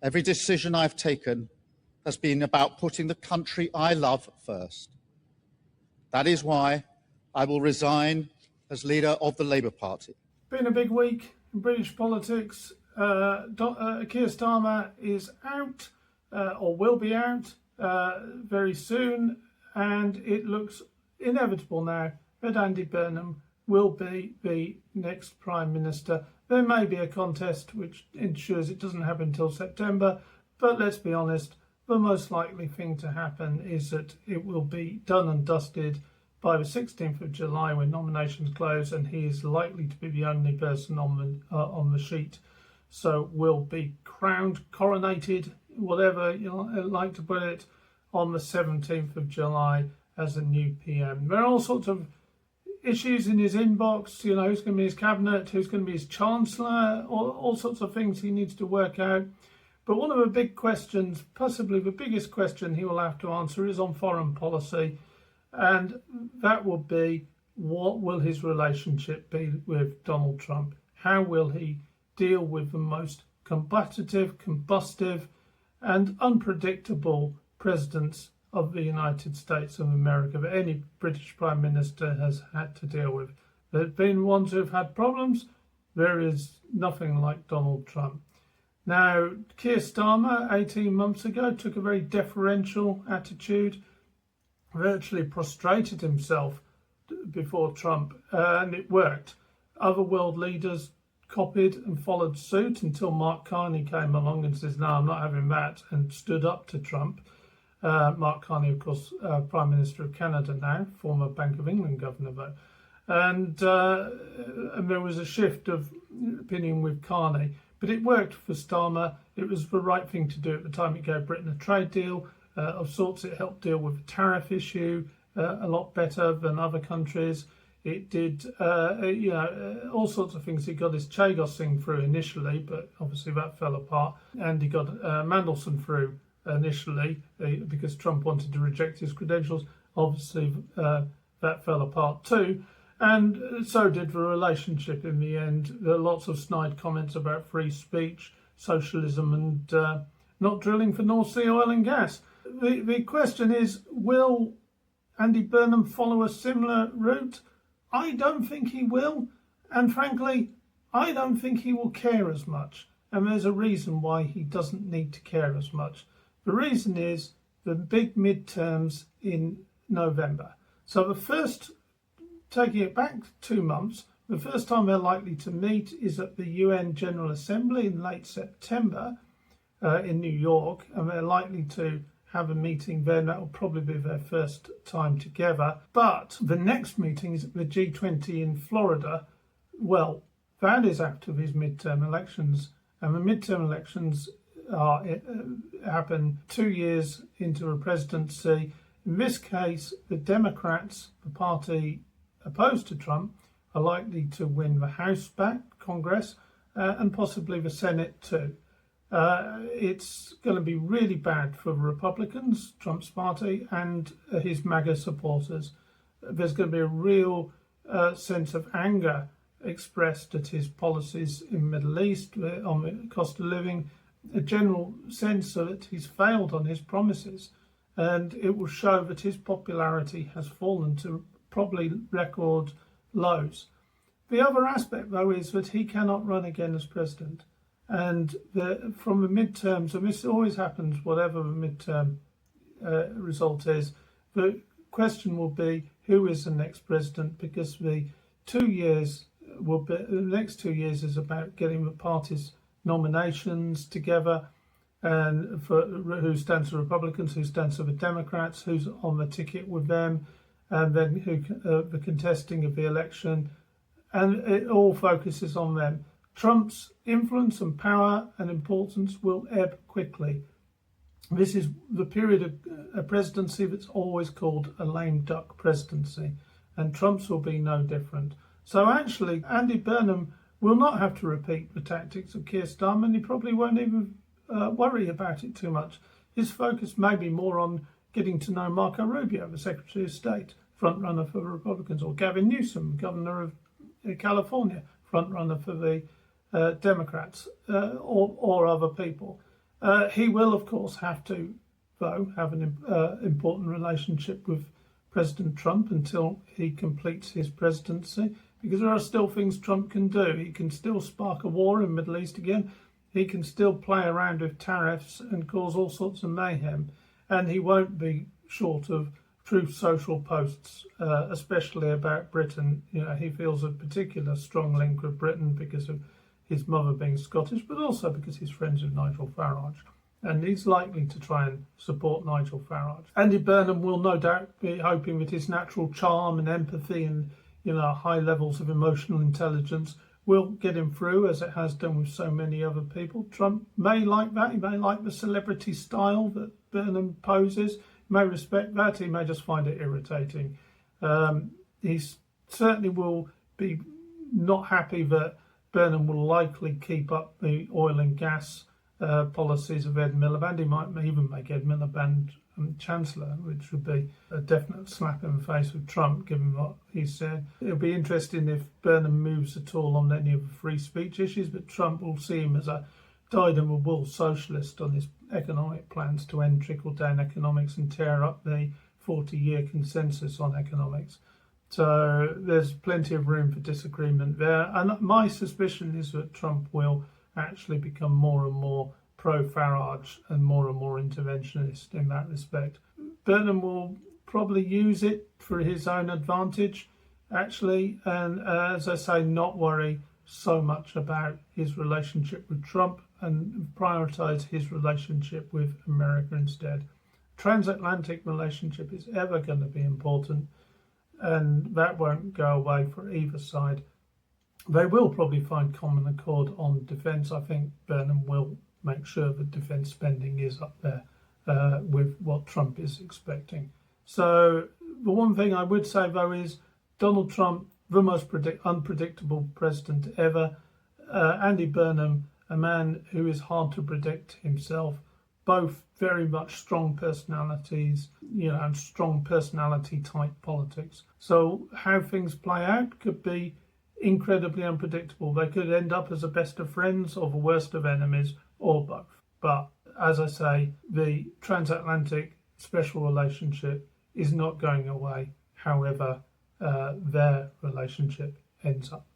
Every decision I've taken has been about putting the country I love first. That is why I will resign as leader of the Labour Party. Been a big week in British politics. Keir Starmer is out, or will be out very soon, and it looks inevitable now that Andy Burnham will be the next Prime Minister. There may be a contest which ensures it doesn't happen until September, but let's be honest, the most likely thing to happen is that it will be done and dusted by the 16th of July when nominations close, and he is likely to be the only person on the sheet. So will be coronated, whatever you like to put it, on the 17th of July as a new PM. There are all sorts of issues in his inbox, who's going to be his cabinet, who's going to be his chancellor, all sorts of things he needs to work out. But one of the big questions, possibly the biggest question he will have to answer, is on foreign policy. And that will be, what will his relationship be with Donald Trump? How will he deal with the most combative, combustive and unpredictable presidents of the United States of America that any British Prime Minister has had to deal with? There have been ones who have had problems. There is nothing like Donald Trump. Now, Keir Starmer 18 months ago took a very deferential attitude, virtually prostrated himself before Trump, and it worked. Other world leaders copied and followed suit until Mark Carney came along and says, no, I'm not having that, and stood up to Trump. Mark Carney, of course, Prime Minister of Canada now, former Bank of England governor, though. And there was a shift of opinion with Carney. But it worked for Starmer. It was the right thing to do at the time. It gave Britain a trade deal of sorts. It helped deal with the tariff issue a lot better than other countries. It did, all sorts of things. He got his Chagos thing through initially, but obviously that fell apart. And he got Mandelson through initially because Trump wanted to reject his credentials. Obviously that fell apart too. And so did the relationship in the end. There are lots of snide comments about free speech, socialism, and not drilling for North Sea oil and gas. The question is, will Andy Burnham follow a similar route? I don't think he will. And frankly, I don't think he will care as much. And there's a reason why he doesn't need to care as much. The reason is the big midterms in November. So the first, taking it back 2 months, the first time they're likely to meet is at the UN General Assembly in late September in New York, and they're likely to have a meeting then. That will probably be their first time together. But the next meeting is at the G20 in Florida. Well, that is after these midterm elections, and the midterm elections happen 2 years into a presidency. In this case, the Democrats, the party opposed to Trump, are likely to win the House back, Congress, and possibly the Senate too. It's going to be really bad for the Republicans, Trump's party, and his MAGA supporters. There's going to be a real sense of anger expressed at his policies in the Middle East, on the cost of living, a general sense that he's failed on his promises, and it will show that his popularity has fallen to probably record lows. The other aspect, though, is that he cannot run again as president. And from the midterms, and this always happens, whatever the midterm result is, the question will be who is the next president, because the 2 years will be, the next 2 years is about getting the party's nominations together, and for who stands for Republicans, who stands for the Democrats, who's on the ticket with them, and then the contesting of the election, and it all focuses on them. Trump's influence and power and importance will ebb quickly. This is the period of a presidency that's always called a lame duck presidency, and Trump's will be no different. So actually, Andy Burnham will not have to repeat the tactics of Keir Starmer, and he probably won't even worry about it too much. His focus may be more on getting to know Marco Rubio, the Secretary of State, front-runner for the Republicans, or Gavin Newsom, Governor of California, front-runner for the Democrats, or other people. He will, of course, have to, though, have an important relationship with President Trump until he completes his presidency, because there are still things Trump can do. He can still spark a war in the Middle East again. He can still play around with tariffs and cause all sorts of mayhem. And he won't be short of Truth Social posts, especially about Britain. You know, he feels a particular strong link with Britain because of his mother being Scottish, but also because he's friends with Nigel Farage. And he's likely to try and support Nigel Farage. Andy Burnham will no doubt be hoping that his natural charm and empathy and, you know, high levels of emotional intelligence will get him through, as it has done with so many other people. Trump may like that. He may like the celebrity style that Burnham poses. He may respect that. He may just find it irritating. He certainly will be not happy that Burnham will likely keep up the oil and gas policies of Ed Miliband. He might even make Ed Miliband Chancellor, which would be a definite slap in the face of Trump, given what he said. It'll be interesting if Burnham moves at all on any of the free speech issues, but Trump will see him as a dyed-in-the-wool socialist on his economic plans to end trickle-down economics and tear up the 40-year consensus on economics. So there's plenty of room for disagreement there. And my suspicion is that Trump will actually become more and more pro-Farage and more interventionist in that respect. Burnham will probably use it for his own advantage, actually, and as I say, not worry so much about his relationship with Trump and prioritise his relationship with America instead. Transatlantic relationship is ever going to be important, and that won't go away for either side. They will probably find common accord on defence. I think Burnham will make sure that defence spending is up there with what Trump is expecting. So the one thing I would say, though, is Donald Trump, the most unpredictable president ever. Andy Burnham, a man who is hard to predict himself, both very much strong personalities, you know, and strong personality type politics. So how things play out could be incredibly unpredictable. They could end up as the best of friends or the worst of enemies, or both. But as I say, the transatlantic special relationship is not going away, however their relationship ends up.